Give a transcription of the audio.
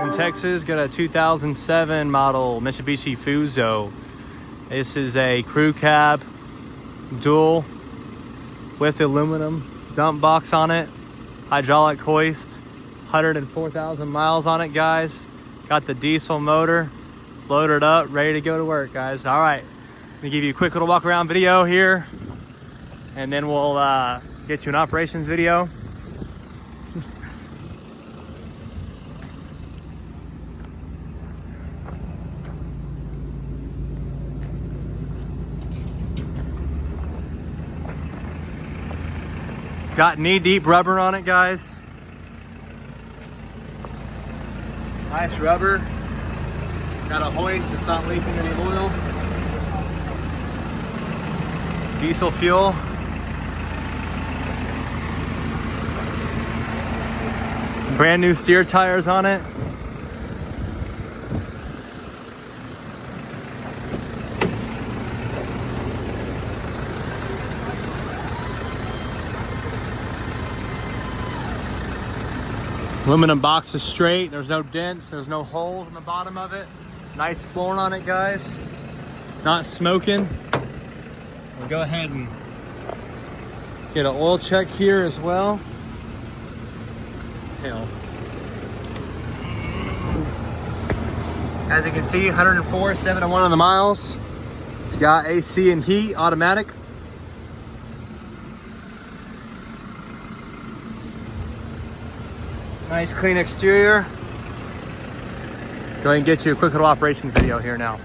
In Texas, got a 2007 model Mitsubishi Fuso. This is a crew cab, dual with aluminum dump box on it, hydraulic hoist, 104,000 miles on it, guys. Got the diesel motor. It's loaded up, ready to go to work, guys. All right, let me give you a quick little walk around video here, and then we'll get you an operations video. Got knee-deep rubber on it, guys. Nice rubber. Got a hoist, it's not leaking any oil. Diesel fuel. Brand new steer tires on it. Aluminum box is straight. There's no dents. There's no holes in the bottom of it. Nice flooring on it, guys. Not smoking. We'll go ahead and get an oil check here as well. Hell. As you can see, 104, 7 to 1 on the miles. It's got AC and heat, automatic. Nice clean exterior. Go ahead and get you a quick little operations video here now.